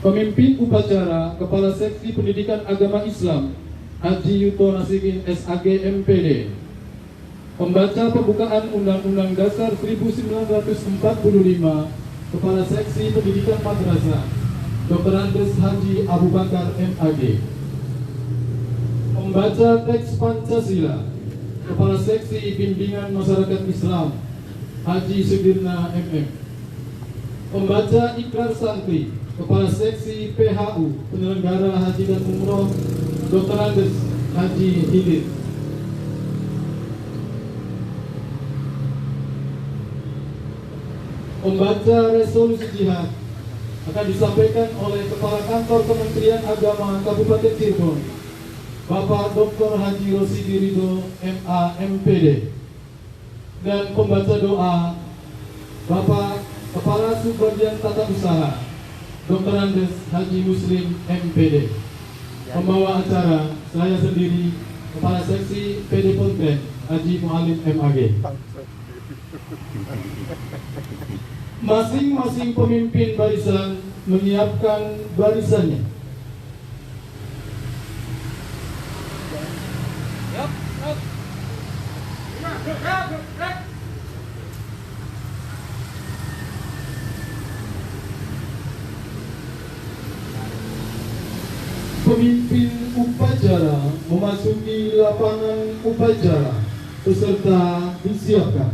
Pemimpin upacara Kepala Seksi Pendidikan Agama Islam Haji Yuto Nasikin SAG MPD. Pembaca pembukaan Undang-Undang Dasar 1945 Kepala Seksi Pendidikan Madrasah Dr. Andes Haji Abu Bakar MAG. Pembaca teks Pancasila Kepala Seksi Bimbingan Masyarakat Islam Haji Sudirna MM. Pembaca Ikrar Santri Kepala Seksi PHU Penyelenggara Haji dan Umroh Dr. Andes Haji Hidir. Pembaca resolusi jihad akan disampaikan oleh Kepala Kantor Kementerian Agama Kabupaten Cirebon, Bapak Dr. Haji Rosidi Ridho MA MPD. Dan pembaca doa Bapak Kepala Subbagian Tata Usaha Dr. Andes Haji Muslim MPD. Pembawa acara saya sendiri, Kepala Seksi PD Ponten Haji Mualim MAG. Masing-masing pemimpin barisan menyiapkan barisannya. Pemimpin upacara memasuki lapangan upacara. Peserta disiapkan.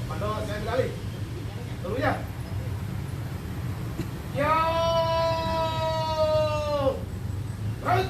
Komando, saya kembali. Dulunya. Yo! Terus.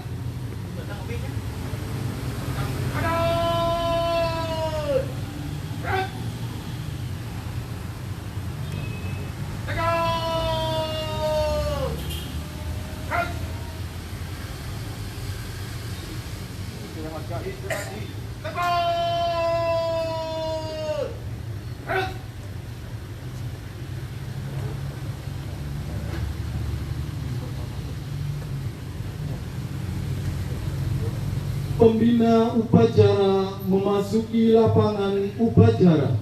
Pembina upacara memasuki lapangan upacara.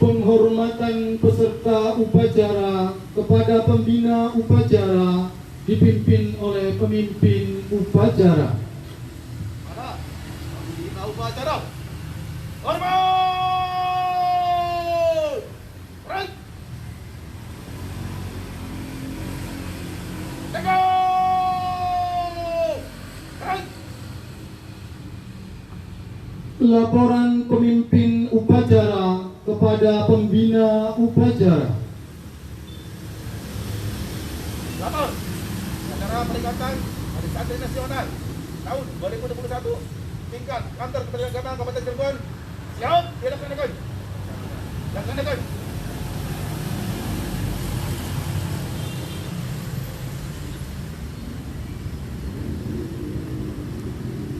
Penghormatan peserta upacara kepada pembina upacara dipimpin oleh pemimpin upacara. Para pembina upacara, hormat! Berhenti! Tegak! Berhenti! Laporan pemimpin upacara kepada pembina upacara. Lapor acara peringatan Hari Santri Nasional tahun 2021 tingkat Kantor Kementerian Agama Kabupaten Cirebon. Siap, dilaksanakan. Laksanakan.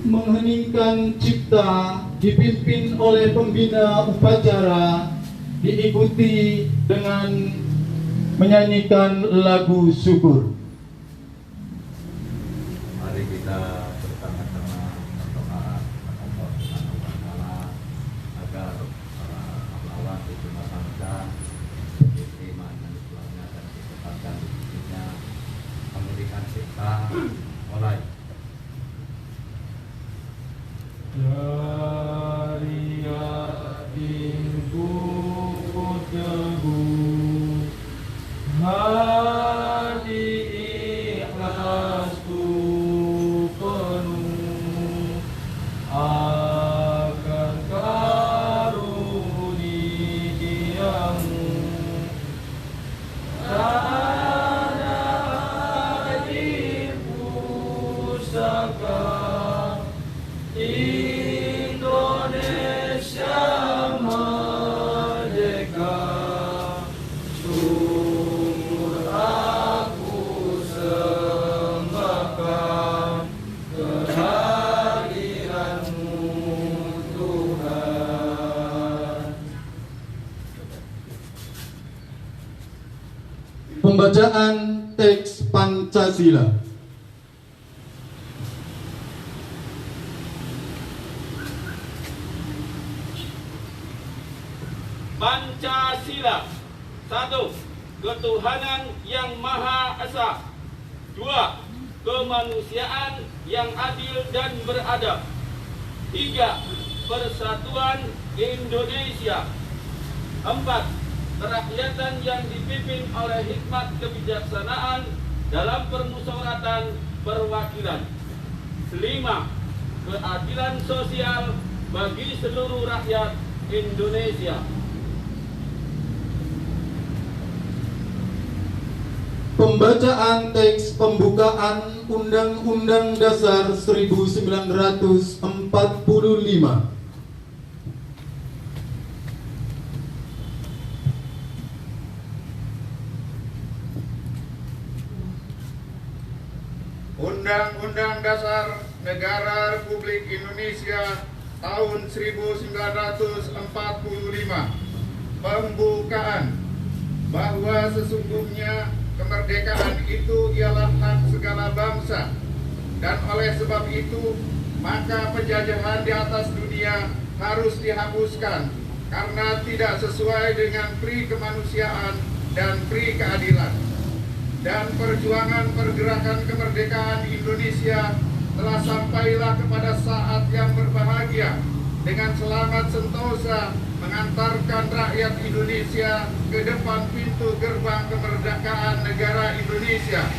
Mengheningkan cipta dipimpin oleh pembina upacara, diikuti dengan menyanyikan lagu syukur. Mari kita bersama-sama berdoa kepada Allah Subhanahu wa Ta'ala agar para pahlawan itu bangsa diterima dan Islamnya dan kesempatan hidupnya memberikan cipta mulai. Dari adinku kodaku hati ikhlasku penuh akan karuniamu. Tak ada adik pusaka Pembacaan teks Pancasila. Pancasila. 1. Ketuhanan yang Maha Esa. 2. Kemanusiaan yang adil dan beradab. 3. Persatuan Indonesia. 4. Kerakyatan yang dipimpin oleh hikmat kebijaksanaan dalam permusyawaratan perwakilan. 5. Keadilan sosial bagi seluruh rakyat Indonesia. Pembacaan teks pembukaan Undang-Undang Dasar 1945. Undang-Undang Dasar Negara Republik Indonesia tahun 1945. Pembukaan. Bahwa sesungguhnya kemerdekaan itu ialah hak segala bangsa, dan oleh sebab itu maka penjajahan di atas dunia harus dihapuskan karena tidak sesuai dengan pri kemanusiaan dan pri keadilan. Dan perjuangan pergerakan kemerdekaan Indonesia telah sampailah kepada saat yang berbahagia dengan selamat sentosa mengantarkan rakyat Indonesia ke depan pintu gerbang kemerdekaan negara Indonesia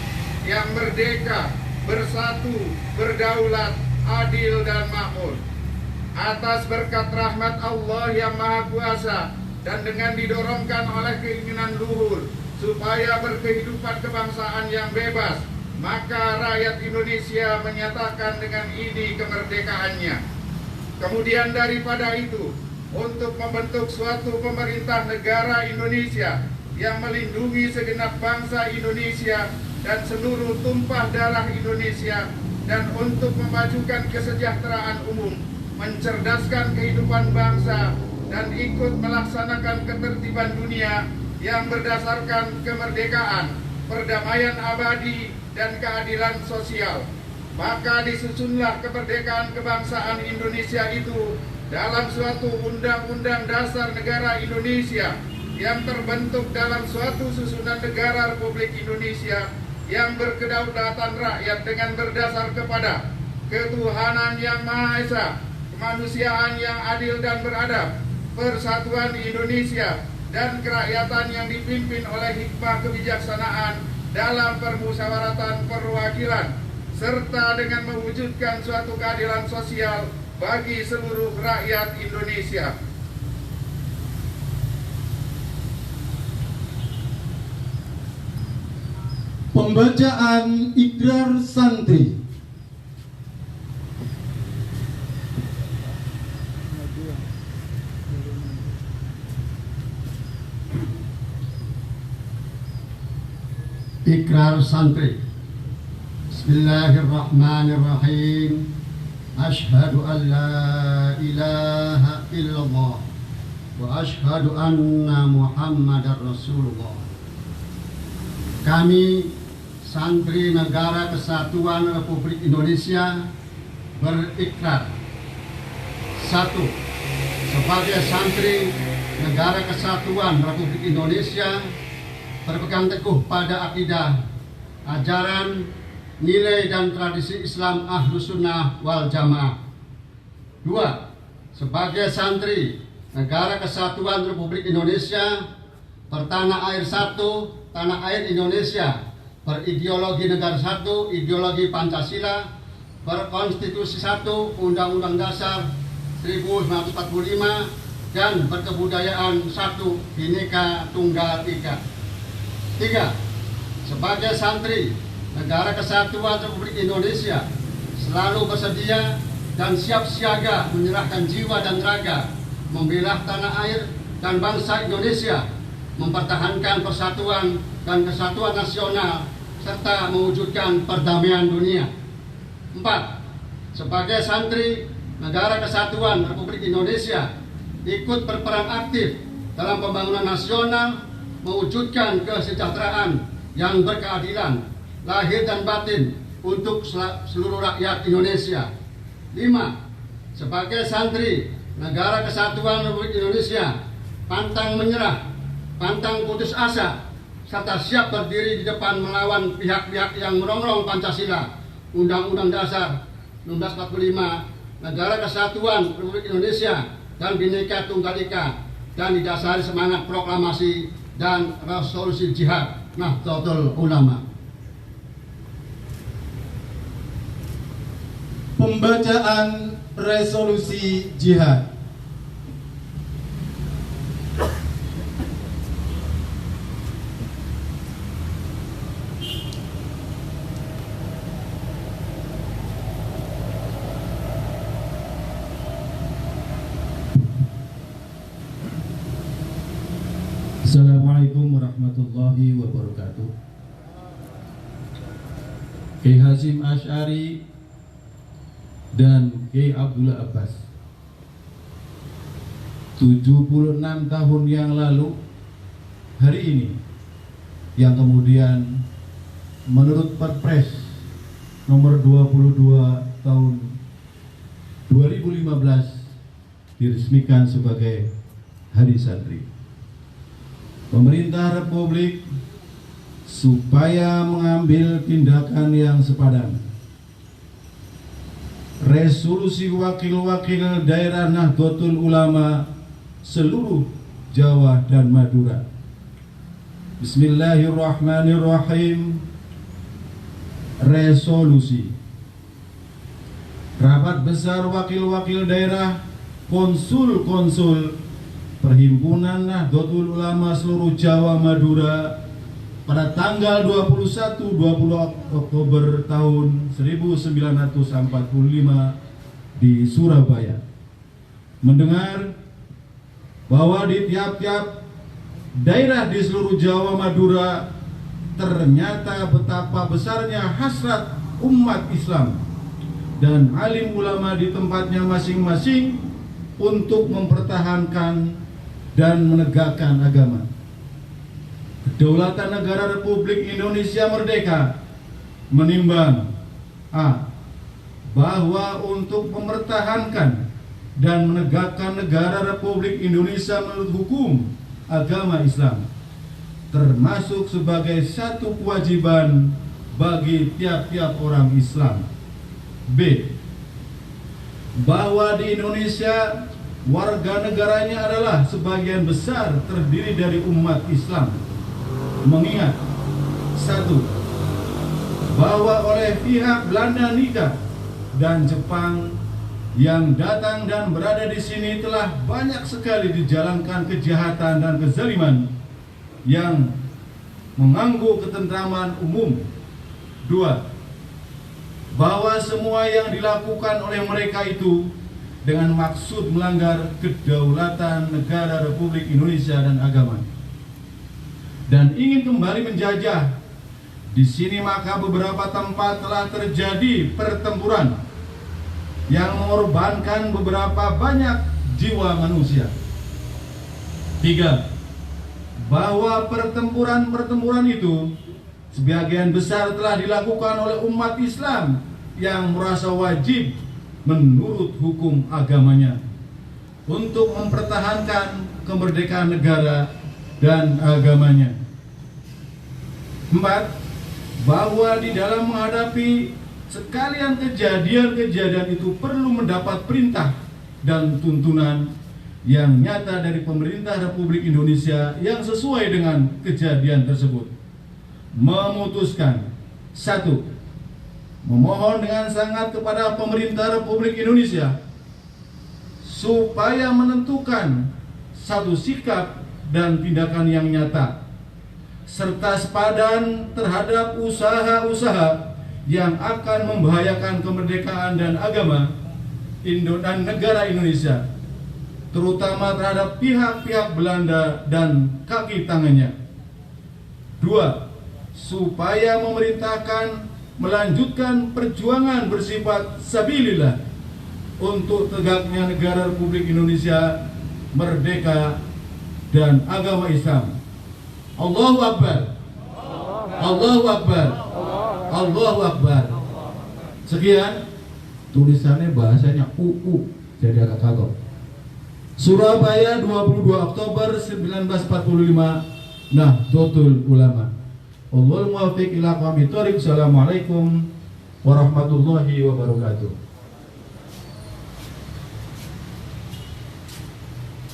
yang merdeka, bersatu, berdaulat, adil dan makmur. Atas berkat rahmat Allah yang Maha Kuasa dan dengan didorongkan oleh keinginan luhur supaya berkehidupan kebangsaan yang bebas, maka rakyat Indonesia menyatakan dengan ini kemerdekaannya. Kemudian daripada itu, untuk membentuk suatu pemerintah negara Indonesia yang melindungi segenap bangsa Indonesia dan seluruh tumpah darah Indonesia, dan untuk memajukan kesejahteraan umum, mencerdaskan kehidupan bangsa, dan ikut melaksanakan ketertiban dunia yang berdasarkan kemerdekaan, perdamaian abadi, dan keadilan sosial. Maka disusunlah kemerdekaan kebangsaan Indonesia itu dalam suatu Undang-Undang Dasar Negara Indonesia yang terbentuk dalam suatu susunan negara Republik Indonesia yang berkedaulatan rakyat dengan berdasar kepada ketuhanan yang Maha Esa, kemanusiaan yang adil dan beradab, persatuan Indonesia, dan kerakyatan yang dipimpin oleh hikmah kebijaksanaan dalam permusyawaratan perwakilan, serta dengan mewujudkan suatu keadilan sosial bagi seluruh rakyat Indonesia. Pembacaan Ikrar Santri. Ikrar santri. Bismillahirrahmanirrahim. Ashhadu an la ilaha illallah wa ashhadu anna Muhammadar Rasulullah. Kami santri Negara Kesatuan Republik Indonesia berikrar. 1. Sebagai santri Negara Kesatuan Republik Indonesia, berpegang teguh pada akidah, ajaran, nilai dan tradisi Islam Ahlus Sunnah wal Jamaah. 2. Sebagai santri Negara Kesatuan Republik Indonesia, bertanah air satu, tanah air Indonesia, berideologi negara satu, ideologi Pancasila, berkonstitusi satu, Undang-Undang Dasar 1945, dan berkebudayaan satu, Bhinneka Tunggal Ika. 3. Sebagai santri Negara Kesatuan Republik Indonesia, selalu bersedia dan siap siaga menyerahkan jiwa dan raga membela tanah air dan bangsa Indonesia, mempertahankan persatuan dan kesatuan nasional, serta mewujudkan perdamaian dunia. 4. Sebagai santri Negara Kesatuan Republik Indonesia, ikut berperan aktif dalam pembangunan nasional, mewujudkan kesejahteraan yang berkeadilan, lahir dan batin untuk seluruh rakyat Indonesia. 5. Sebagai santri Negara Kesatuan Republik Indonesia, pantang menyerah, pantang putus asa, serta siap berdiri di depan melawan pihak-pihak yang merongrong Pancasila, Undang-Undang Dasar 1945, Negara Kesatuan Republik Indonesia, dan Bhinneka Tunggal Ika, dan didasari semangat proklamasi dan resolusi jihad Nahdlatul Ulama. Pembacaan resolusi jihad. Assalamualaikum warahmatullahi wabarakatuh. Kiai Hasyim Asy'ari dan Kiai Abdullah Abbas 76 tahun yang lalu hari ini, yang kemudian menurut Perpres nomor 22 tahun 2015 diresmikan sebagai Hari Santri. Pemerintah Republik supaya mengambil tindakan yang sepadan. Resolusi wakil-wakil daerah Nahdlatul Ulama seluruh Jawa dan Madura. Bismillahirrahmanirrahim. Resolusi Rapat Besar Wakil-wakil Daerah Konsul-konsul Perhimpunan Nahdlatul Ulama seluruh Jawa Madura pada tanggal 21-20 Oktober tahun 1945 di Surabaya, mendengar bahwa di tiap-tiap daerah di seluruh Jawa Madura ternyata betapa besarnya hasrat umat Islam dan alim ulama di tempatnya masing-masing untuk mempertahankan dan menegakkan agama. Kedaulatan Negara Republik Indonesia Merdeka menimbang A. Bahwa untuk mempertahankan dan menegakkan Negara Republik Indonesia menurut hukum agama Islam termasuk sebagai satu kewajiban bagi tiap-tiap orang Islam. B. Bahwa di Indonesia warga negaranya adalah sebagian besar terdiri dari umat Islam. Mengingat 1. Bahwa oleh pihak Belanda Nika dan Jepang yang datang dan berada di sini telah banyak sekali dijalankan kejahatan dan kezaliman yang mengganggu ketentraman umum. 2. Bahwa semua yang dilakukan oleh mereka itu dengan maksud melanggar kedaulatan Negara Republik Indonesia dan agama, dan ingin kembali menjajah di sini, maka beberapa tempat telah terjadi pertempuran yang mengorbankan beberapa banyak jiwa manusia. 3. Bahwa pertempuran itu sebagian besar telah dilakukan oleh umat Islam yang merasa wajib menurut hukum agamanya untuk mempertahankan kemerdekaan negara dan agamanya. 4. Bahwa di dalam menghadapi sekalian kejadian-kejadian itu perlu mendapat perintah dan tuntunan yang nyata dari pemerintah Republik Indonesia yang sesuai dengan kejadian tersebut. Memutuskan 1. Memohon dengan sangat kepada pemerintah Republik Indonesia supaya menentukan satu sikap dan tindakan yang nyata serta sepadan terhadap usaha-usaha yang akan membahayakan kemerdekaan dan agama dan negara Indonesia, terutama terhadap pihak-pihak Belanda dan kaki tangannya. 2. Supaya memerintahkan melanjutkan perjuangan bersifat sabilillah untuk tegaknya Negara Republik Indonesia merdeka dan agama Islam. Allahu Akbar. Allahu Akbar. Allahu Akbar. Sekian tulisannya bahasanya UU, jadi agak kagok. Surabaya 22 Oktober 1945. Nahdlatul Ulama. Wallahul muwaffiq ila aqwamit thoriq. Assalamualaikum warahmatullahi wabarakatuh.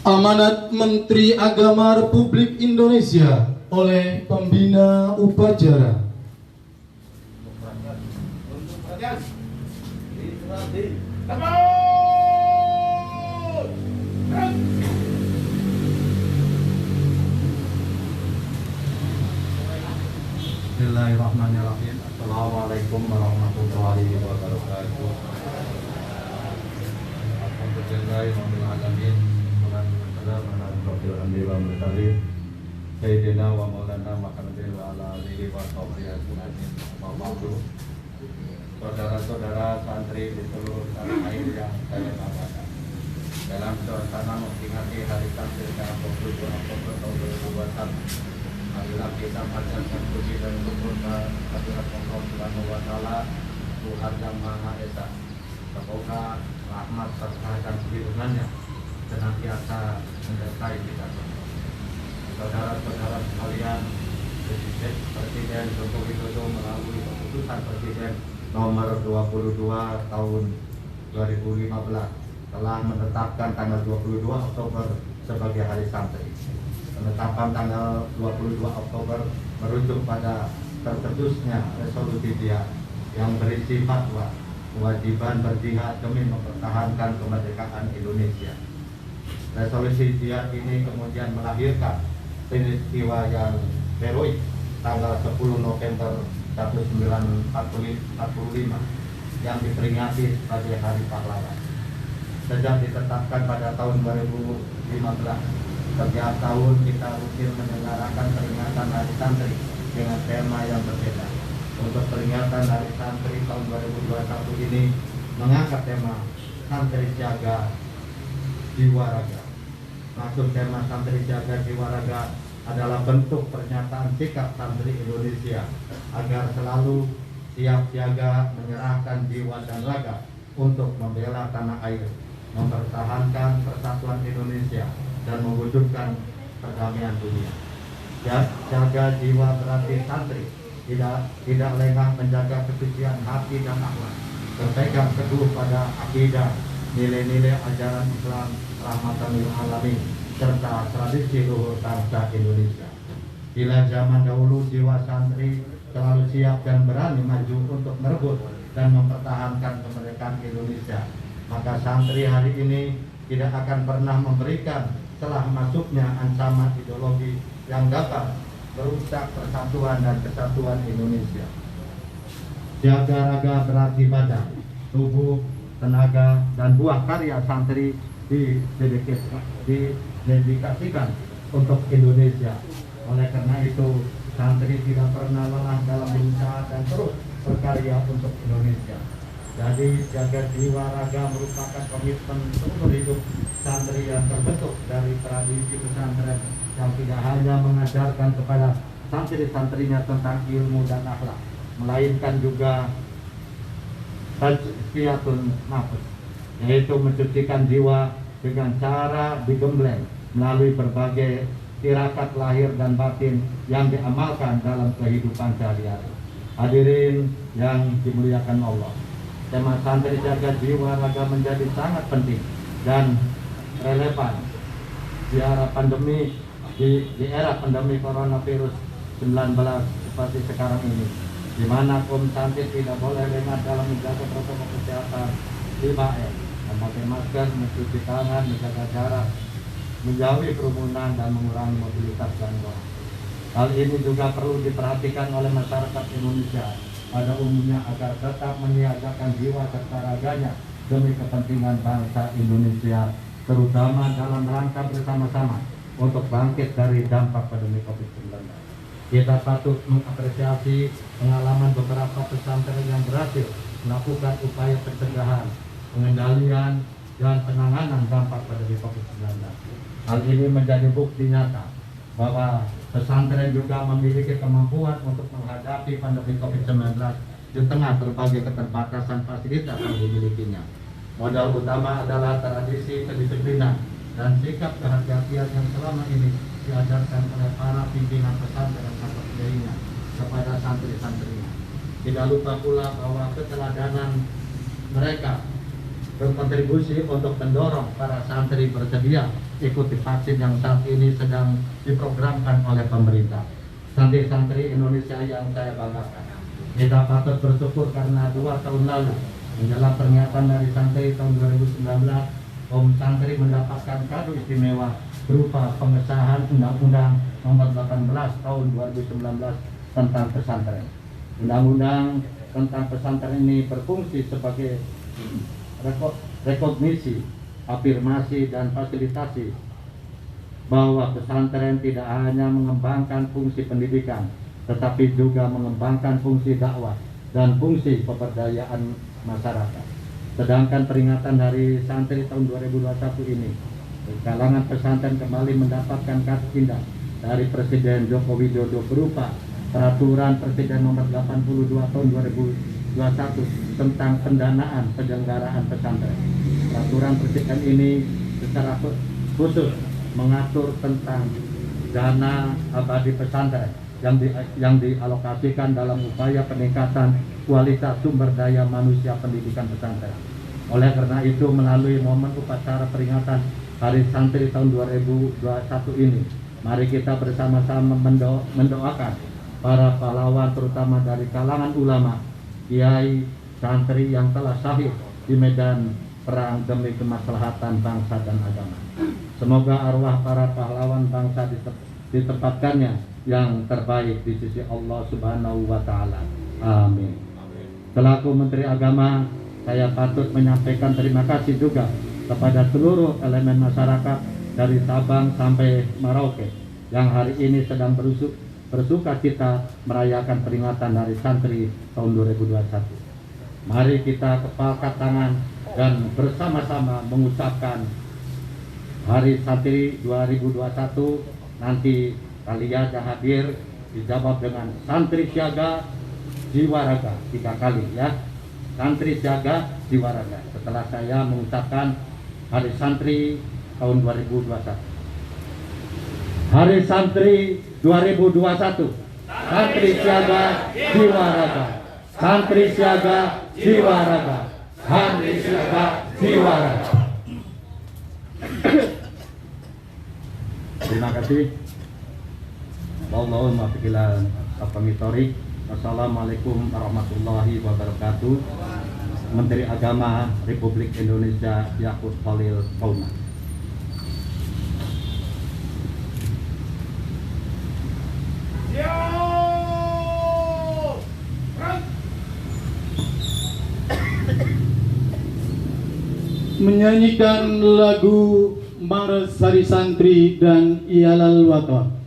Amanat Menteri Agama Republik Indonesia oleh Pembina Upacara. Bismillahirrahmanirrahim. Assalamualaikum warahmatullahi wabarakatuh. Alhamdulillahirabbil alamin. Wassalamu ala asyrofil anbiya'i wal mursalin. Sayyidina wa maulana Muhammadin wa ala alihi wa sahbihi ajma'in. Saudara-saudara santri di seluruh tanah air yang saya banggakan, dalam suasana memperingati Hari Santri yang 22 Oktober tahun 2021, marilah kita panjatkan puji dan syukur kehadirat Allah Subhanahu wa taala, Tuhan yang Maha Esa. Semoga rahmat serta perlindungannya senantiasa menyertai kita semua. Saudara-saudara sekalian, Presiden Joko Widodo melalui keputusan Presiden nomor 22 tahun 2015 telah menetapkan tanggal 22 Oktober sebagai Hari Santri. Penetapan tanggal 22 Oktober merujuk pada tercetusnya resolusi Dia yang berisi fatwa kewajiban berjihad demi mempertahankan kemerdekaan Indonesia. Resolusi Dia ini kemudian melahirkan peristiwa yang heroik tanggal 10 November 1945 yang diperingati sebagai Hari Pahlawan. Sejak ditetapkan pada tahun 2015, setiap tahun kita rutin menyelenggarakan peringatan Hari Santri dengan tema yang berbeda. Untuk peringatan Hari Santri tahun 2021 ini mengangkat tema Santri Jaga Jiwa Raga. Maksud tema Santri Jaga Jiwa Raga adalah bentuk pernyataan sikap santri Indonesia agar selalu siap siaga menyerahkan jiwa dan raga untuk membela tanah air, mempertahankan persatuan Indonesia dan mewujudkan perdamaian dunia. Jaga jiwa berarti santri tidak lengah menjaga kesucian hati dan akhlak, berpegang teguh pada akidah, nilai-nilai ajaran Islam, rahmatan lil alamin, serta tradisi luhur bangsa Indonesia. Bila zaman dahulu jiwa santri selalu siap dan berani maju untuk merebut dan mempertahankan kemerdekaan Indonesia, maka santri hari ini tidak akan pernah memberikan celah masuknya ancaman ideologi yang dapat merusak persatuan dan kesatuan Indonesia. Jaga raga berarti badan, tubuh, tenaga, dan buah karya santri didedikasikan untuk Indonesia. Oleh karena itu, santri tidak pernah lelah dalam berusaha dan terus berkarya untuk Indonesia. Jadi, jaga jiwa raga merupakan komitmen seumur hidup santri yang terbentuk dari tradisi pesantren yang tidak hanya mengajarkan kepada santri-santrinya tentang ilmu dan akhlak, melainkan juga tazkiyatun nafs, yaitu mensucikan jiwa dengan cara digembleng melalui berbagai tirakat lahir dan batin yang diamalkan dalam kehidupan sehari-hari. Hadirin yang dimuliakan Allah, tema santri jaga jiwa raga menjadi sangat penting dan relevan di era pandemi coronavirus 19 seperti sekarang ini, di mana kaum santri tidak boleh lengah dalam menjaga protokol kesehatan 5M, memakai masker, mencuci tangan, menjaga jarak, menjauhi kerumunan, dan mengurangi mobilitas dan orang. Hal ini juga perlu diperhatikan oleh masyarakat Indonesia pada umumnya agar tetap menyiagakan jiwa serta raganya demi kepentingan bangsa Indonesia, terutama dalam rangka bersama-sama untuk bangkit dari dampak pandemi COVID-19. Kita patut mengapresiasi pengalaman beberapa pesantren yang berhasil melakukan upaya pencegahan, pengendalian, dan penanganan dampak pandemi COVID-19. Hal ini menjadi bukti nyata bahwa pesantren juga memiliki kemampuan untuk menghadapi pandemi COVID-19 di tengah berbagai keterbatasan fasilitas yang dimilikinya. Modal utama adalah tradisi kedisiplinan dan sikap kehati-hatian yang selama ini diajarkan oleh para pimpinan pesantren atau kiainya kepada santri-santrinya. Tidak lupa pula bahwa keteladanan mereka berkontribusi untuk mendorong para santri bersedia ikuti vaksin yang saat ini sedang diprogramkan oleh pemerintah. Santri-santri Indonesia yang saya banggakan, kita patut bersyukur karena 2 tahun lalu menjelang pernyataan dari santri tahun 2019, Santri mendapatkan kado istimewa berupa pengesahan Undang-Undang Nomor 18 Tahun 2019 tentang pesantren. Undang-undang tentang pesantren ini berfungsi sebagai rekognisi, afirmasi, dan fasilitasi bahwa pesantren tidak hanya mengembangkan fungsi pendidikan, tetapi juga mengembangkan fungsi dakwah dan fungsi pemberdayaan masyarakat. Sedangkan peringatan Hari Santri tahun 2021 ini, kalangan pesantren kembali mendapatkan kartu indah dari Presiden Joko Widodo berupa Peraturan Presiden Nomor 82 Tahun 2021 tentang pendanaan penyelenggaraan pesantren. Peraturan Presiden ini secara khusus mengatur tentang dana abadi pesantren yang dialokasikan dalam upaya peningkatan kualitas sumber daya manusia pendidikan pesantren. Oleh karena itu, melalui momen upacara peringatan Hari Santri tahun 2021 ini, mari kita bersama-sama mendoakan para pahlawan terutama dari kalangan ulama, kiai, santri yang telah syahid di medan perang demi kemaslahatan bangsa dan agama. Semoga arwah para pahlawan bangsa ditempatkannya yang terbaik di sisi Allah Subhanahu wa Ta'ala. Amin. Selaku Menteri Agama, saya patut menyampaikan terima kasih juga kepada seluruh elemen masyarakat dari Sabang sampai Merauke yang hari ini sedang bersuka cita merayakan peringatan Hari Santri tahun 2021. Mari kita kepalkan tangan dan bersama-sama mengucapkan Hari Santri 2021. Nanti kalian yang hadir dijawab dengan santri siaga jiwa raga 3 kali ya. Santri siaga jiwa raga. Setelah saya mengucapkan Hari Santri tahun 2021. Hari Santri 2021. Santri siaga jiwa raga. Santri siaga jiwa raga. Santri siaga jiwa raga. Terima kasih. Wallahul muwaffiq ila aqwamit thoriq. Wassalamualaikum warahmatullahi wabarakatuh. Menteri Agama Republik Indonesia Yakut Khalil Qauman. Menyanyikan lagu Maras Hari Santri dan Iyalal Waton.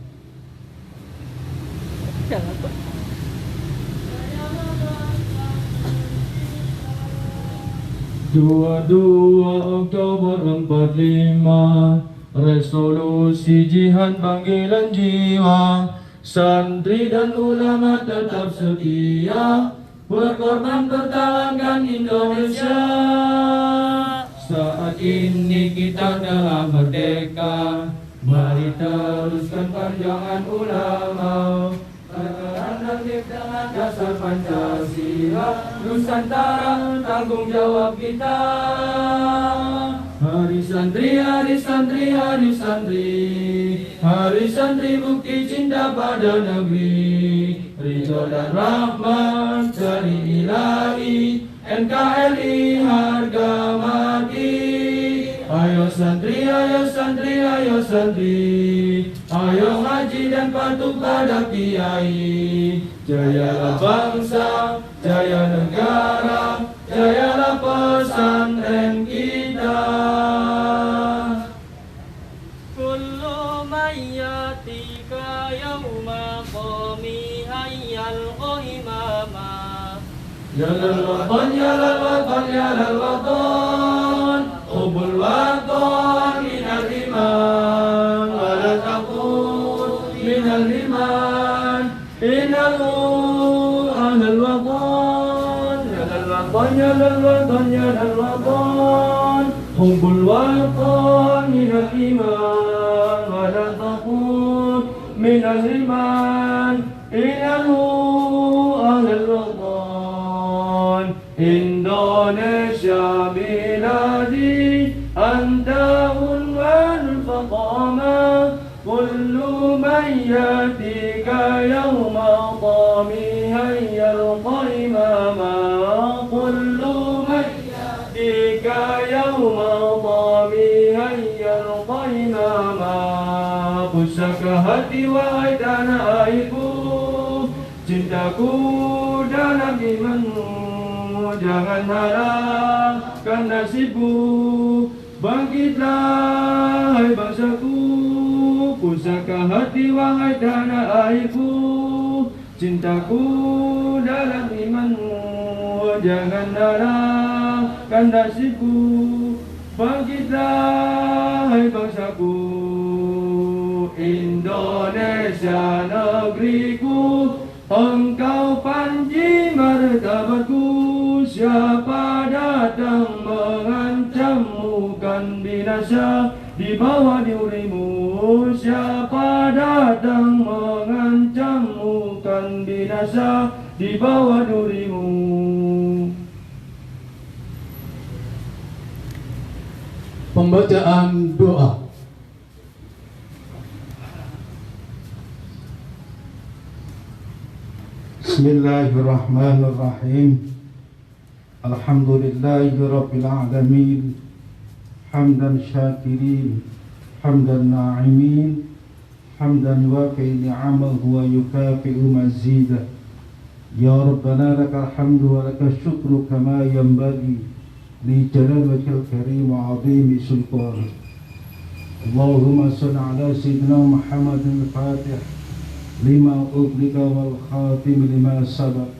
Oktober 45, resolusi jihad panggilan jiwa, santri dan ulama tetap setia, berkorban pertahankan Indonesia. Saat ini kita telah merdeka, mari teruskan perjuangan ulama. Dengan dasar Pancasila, Nusantara tanggung jawab kita. Hari Santri, Hari Santri, Hari Santri, Hari Santri bukti cinta pada negeri, ridho dan rahmat dari Ilahi, NKRI harga mati. Ayo santri, ayo santri, ayo santri, ayo ngaji dan patuh pada kiai. Jayalah bangsa, jaya negara, jayalah pesantren kita. Kullu mayyatika yawma qami hayyal qahimama. Ya lal watan, ya lal watan, ya lal watan, hubul watan minal iman, wala takun dan watan hubbul watan minal iman wa la taqul minal iman ilalu ahlul watan Indonesia biladi anta unwanul faqama kullu man yatika yawma qamiha yalqa imama kullu man yatika yawma qamiha yalqa imama pusaka hati wa tanah airku cintaku dalam imanmu jangan harapkan nasibku bangkitlah hai bangsaku pusaka hati wahai tanah airku cintaku dalam imanmu jangan harapkan nasibku bangkitlah hai bangsaku Indonesia negeriku engkau panji martabatku siapa datang mengancammu kan binasa di bawah dirimu siapa datang mengancammu kan binasa di bawah dirimu Pembacaan doa. Bismillahirrahmanirrahim. Alhamdulillahi rabbil alamin. Hamdan syakirin, hamdan na'imin, hamdan yuwafi ni'amahu wa yukafi'u mazidah. Ya Rabbana lakal hamdu wa lakal syukru kama yanbaghi li jalal wajhil karim wa 'azimi sultan. Allahumma shalli ala sayyidina Muhammadin al-Fatih lima ughliqa wal khatim lima sabaq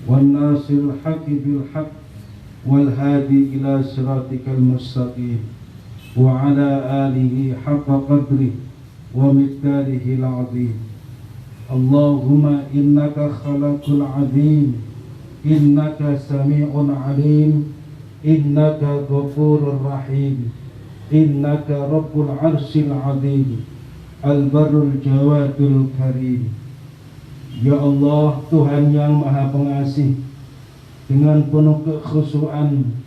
wan nasiril haqqi bil haqq wal hadi ila siratikal mustaqim wa ala alihi haqqa qadrihi wa miqdarihi al-'azim. Allahumma innaka khalaqul 'azim innaka sami'un 'alim innaka ghafurur rahim innaka rabbul 'arsyil 'azim Al-Barrul Jawadul Karim. Ya Allah, Tuhan yang Maha Pengasih, dengan penuh kekhusyuan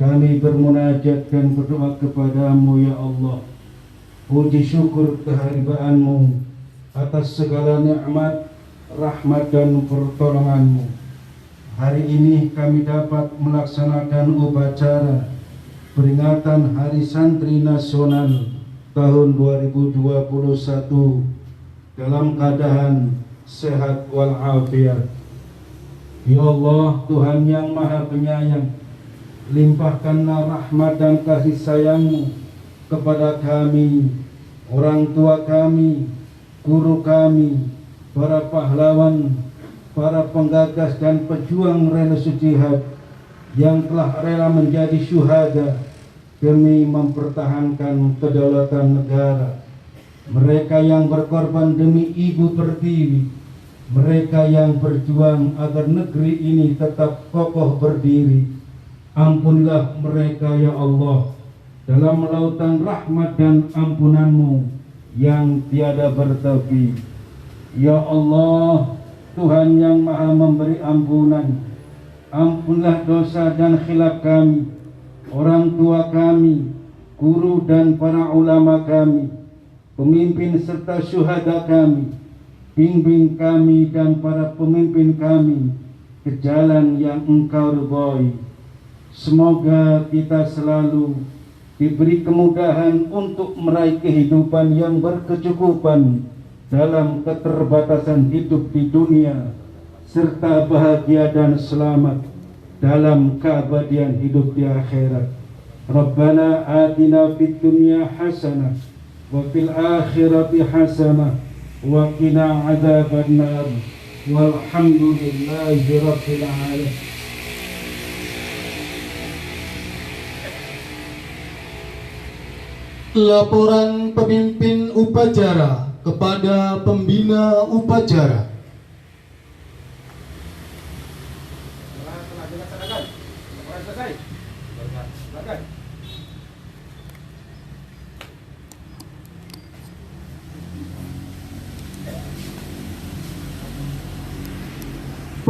kami bermunajat dan berdoa kepadamu ya Allah. Puji syukur kehadiranmu atas segala nikmat, rahmat dan pertolonganmu. Hari ini kami dapat melaksanakan upacara peringatan Hari Santri Nasional tahun 2021 dalam keadaan sehat walafiat. Ya Allah, Tuhan yang Maha Penyayang, limpahkanlah rahmat dan kasih sayang-Mu kepada kami, orang tua kami, guru kami, para pahlawan, para penggagas dan pejuang revolusi jihad yang telah rela menjadi syuhada demi mempertahankan kedaulatan negara. Mereka yang berkorban demi ibu pertiwi, mereka yang berjuang agar negeri ini tetap kokoh berdiri. Ampunilah mereka ya Allah dalam lautan rahmat dan ampunan-Mu yang tiada bertepi. Ya Allah, Tuhan yang Maha memberi ampunan, ampunlah dosa dan khilaf kami, orang tua kami, guru dan para ulama kami, pemimpin serta syuhada kami. Bimbing kami dan para pemimpin kami ke jalan yang Engkau ridhai. Semoga kita selalu diberi kemudahan untuk meraih kehidupan yang berkecukupan dalam keterbatasan hidup di dunia, serta bahagia dan selamat dalam keabadian hidup di akhirat. Rabbana atina fid dunya hasanah wa fil akhirati hasanah wa qina adzabannar walhamdulillahi rabbil alamin. Laporan pemimpin upacara kepada pembina upacara. Telah dilaksanakan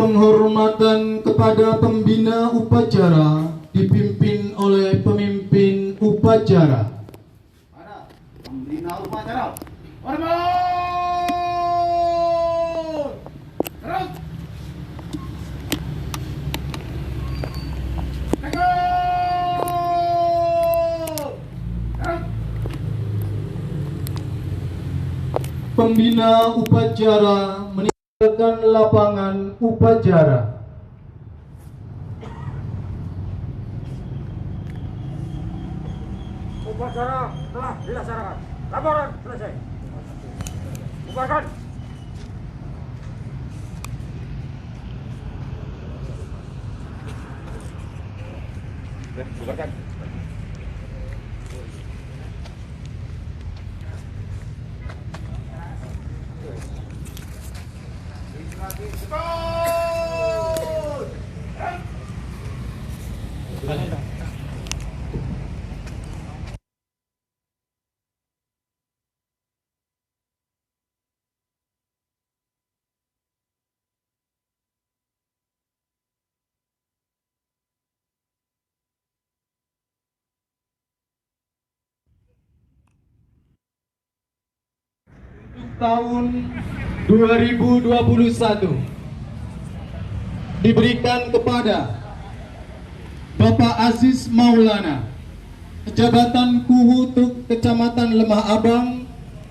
penghormatan kepada pembina upacara dipimpin oleh pemimpin upacara. Para pembina upacara. Pembina upacara meninggalkan lapangan upacara. Upacara telah dilaksanakan. Laporan selesai. Bubarkan. Bubarkan. Tahun 2021 diberikan kepada Bapak Aziz Maulana Jabatan Kuhutuk Kecamatan Lemah Abang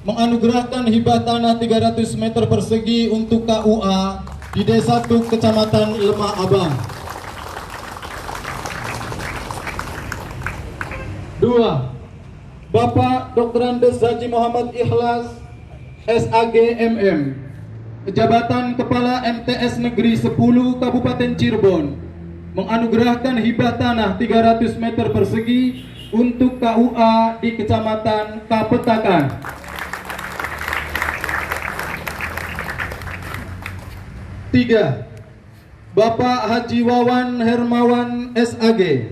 menganugerahkan hibah tanah 300 meter persegi untuk KUA di Desa Tuk Kecamatan Lemah Abang. 2. Bapak Dr. Andes Haji Muhammad Ikhlas SAG MM Jabatan Kepala MTS Negeri 10 Kabupaten Cirebon menganugerahkan hibah tanah 300 meter persegi untuk KUA di Kecamatan Kapetakan. 3. Bapak Haji Wawan Hermawan SAG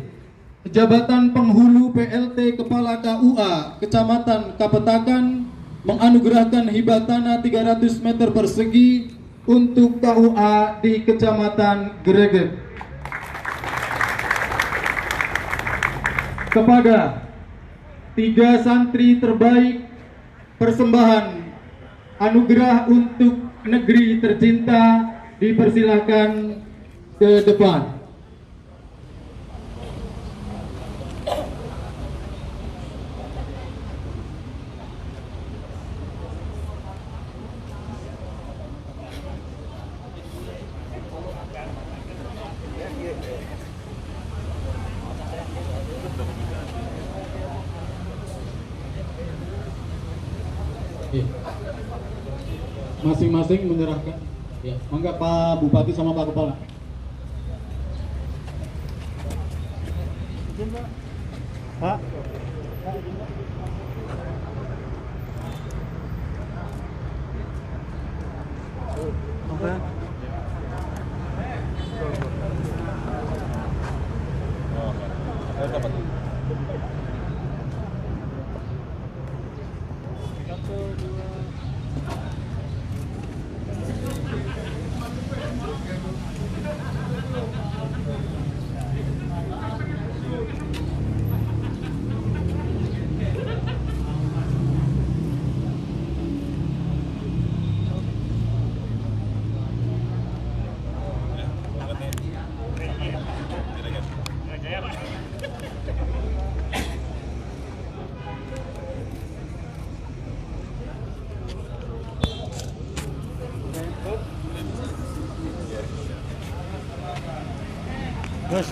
Jabatan Penghulu PLT Kepala KUA Kecamatan Kapetakan menganugerahkan hibah tanah 300 meter persegi untuk KUA di Kecamatan Greget. Kepada 3 santri terbaik persembahan anugerah untuk negeri tercinta dipersilahkan ke depan. Masing-masing menyerahkan. Ya, mangga Pak Bupati sama Pak Kepala. Pak.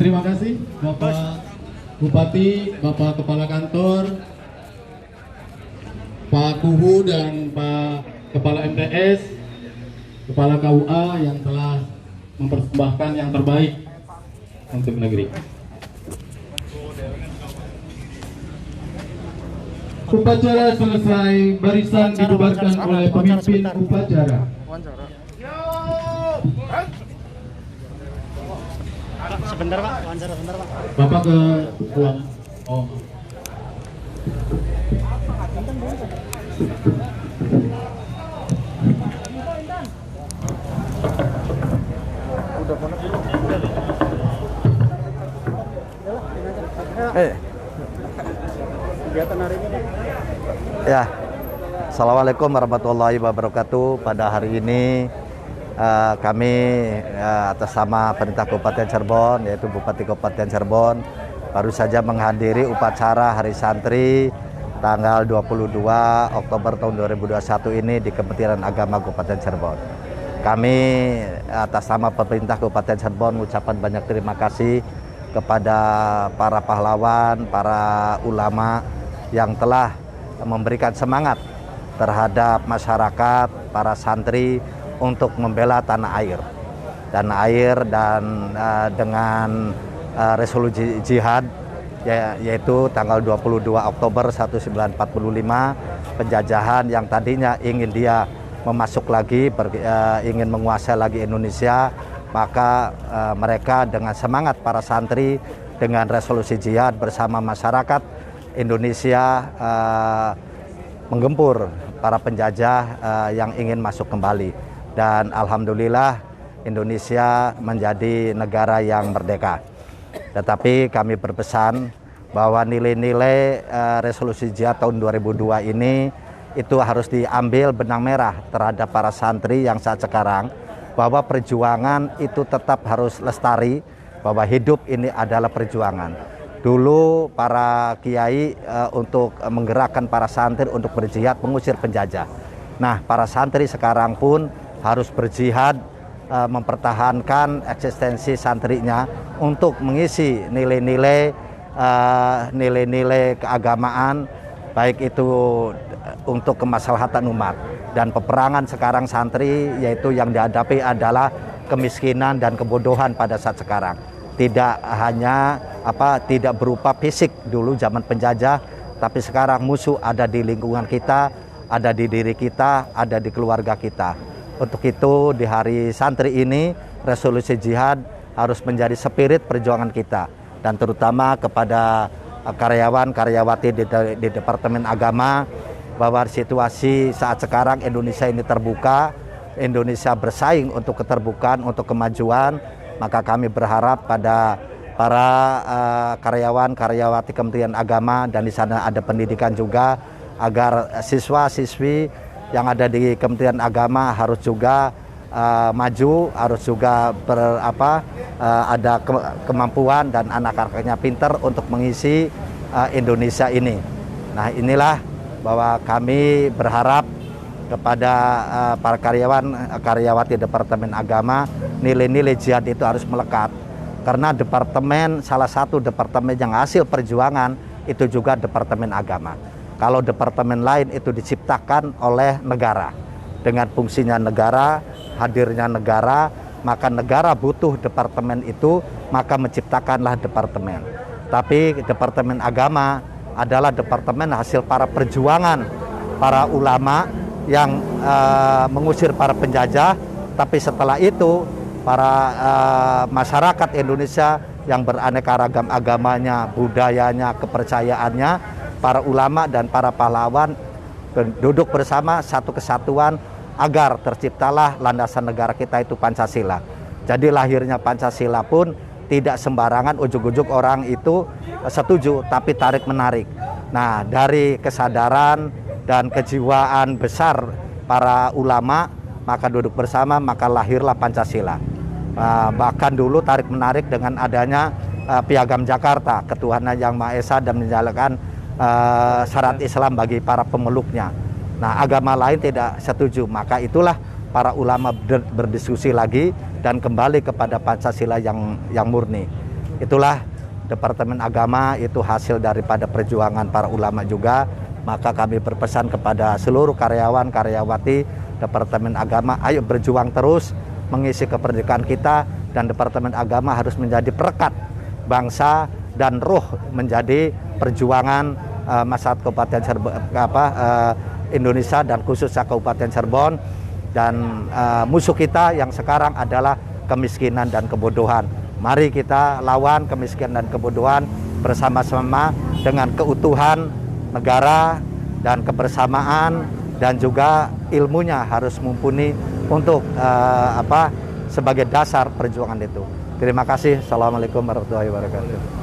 Terima kasih Bapak Bupati, Bapak Kepala Kantor, Pak Kuhu dan Pak Kepala MTS, Kepala KUA yang telah mempersembahkan yang terbaik untuk negeri. Upacara selesai, barisan dibubarkan oleh pemimpin upacara. Sebentar Pak, wawancara sebentar Pak. Bapak ke ruang. Oh. Ya, Assalamualaikum warahmatullahi wabarakatuh. Pada hari ini kami atas nama Pemerintah Kabupaten Cirebon, yaitu Bupati Kabupaten Cirebon, baru saja menghadiri upacara Hari Santri tanggal 22 Oktober tahun 2021 ini di Kementerian Agama Kabupaten Cirebon. Kami atas nama Pemerintah Kabupaten Cirebon mengucapkan banyak terima kasih kepada para pahlawan, para ulama yang telah memberikan semangat terhadap masyarakat, para santri untuk membela tanah air. Tanah air dan dengan resolusi jihad yaitu tanggal 22 Oktober 1945, penjajahan yang tadinya ingin dia memasuk lagi, ingin menguasai lagi Indonesia, maka mereka dengan semangat para santri dengan resolusi jihad bersama masyarakat Indonesia menggempur para penjajah yang ingin masuk kembali, dan alhamdulillah Indonesia menjadi negara yang merdeka. Tetapi kami berpesan bahwa nilai-nilai resolusi jihad tahun 2002 ini itu harus diambil benang merah terhadap para santri yang saat sekarang, bahwa perjuangan itu tetap harus lestari, bahwa hidup ini adalah perjuangan. Dulu para kiai untuk menggerakkan para santri untuk berjihad mengusir penjajah. Nah, para santri sekarang pun harus berjihad mempertahankan eksistensi santrinya untuk mengisi nilai-nilai keagamaan, baik itu untuk kemaslahatan umat. Dan peperangan sekarang santri yaitu yang dihadapi adalah kemiskinan dan kebodohan pada saat sekarang. Tidak hanya tidak berupa fisik dulu zaman penjajah, tapi sekarang musuh ada di lingkungan kita, ada di diri kita, ada di keluarga kita. Untuk itu di hari santri ini resolusi jihad harus menjadi spirit perjuangan kita, dan terutama kepada karyawan-karyawati di Departemen Agama, bahwa situasi saat sekarang Indonesia ini terbuka, Indonesia bersaing untuk keterbukaan, untuk kemajuan. Maka kami berharap pada para karyawan-karyawati Kementerian Agama, dan di sana ada pendidikan juga, agar siswa-siswi yang ada di Kementerian Agama harus juga maju, harus juga ada kemampuan dan anak-anaknya pintar untuk mengisi Indonesia ini. Nah, inilah bahwa kami berharap kepada para karyawati Departemen Agama, nilai-nilai jihad itu harus melekat, karena salah satu departemen yang hasil perjuangan itu juga Departemen Agama. Kalau departemen lain itu diciptakan oleh negara, dengan fungsinya negara, hadirnya negara, maka negara butuh departemen itu, maka menciptakanlah departemen. Tapi Departemen Agama adalah departemen hasil para perjuangan para ulama yang mengusir para penjajah, tapi setelah itu para masyarakat Indonesia yang beraneka ragam agamanya, budayanya, kepercayaannya, para ulama dan para pahlawan duduk bersama satu kesatuan agar terciptalah landasan negara kita itu Pancasila. Jadi lahirnya Pancasila pun tidak sembarangan ujuk-ujuk orang itu setuju, tapi tarik-menarik. Nah, dari kesadaran dan kejiwaan besar para ulama, maka duduk bersama, maka lahirlah Pancasila. Bahkan dulu tarik-menarik dengan adanya Piagam Jakarta, ketuhanan yang Maha Esa dan menjalankan syarat Islam bagi para pemeluknya. Nah, agama lain tidak setuju, maka itulah para ulama berdiskusi lagi dan kembali kepada Pancasila yang murni. Itulah Departemen Agama, itu hasil daripada perjuangan para ulama juga. Maka kami berpesan kepada seluruh karyawan-karyawati Departemen Agama, ayo berjuang terus mengisi kemerdekaan kita, dan Departemen Agama harus menjadi perekat bangsa dan ruh menjadi perjuangan masyarakat Kabupaten Cirebon, Indonesia, dan khususnya Kabupaten Cirebon. Dan musuh kita yang sekarang adalah kemiskinan dan kebodohan. Mari kita lawan kemiskinan dan kebodohan bersama-sama dengan keutuhan negara dan kebersamaan, dan juga ilmunya harus mumpuni untuk sebagai dasar perjuangan itu. Terima kasih. Assalamualaikum warahmatullahi wabarakatuh.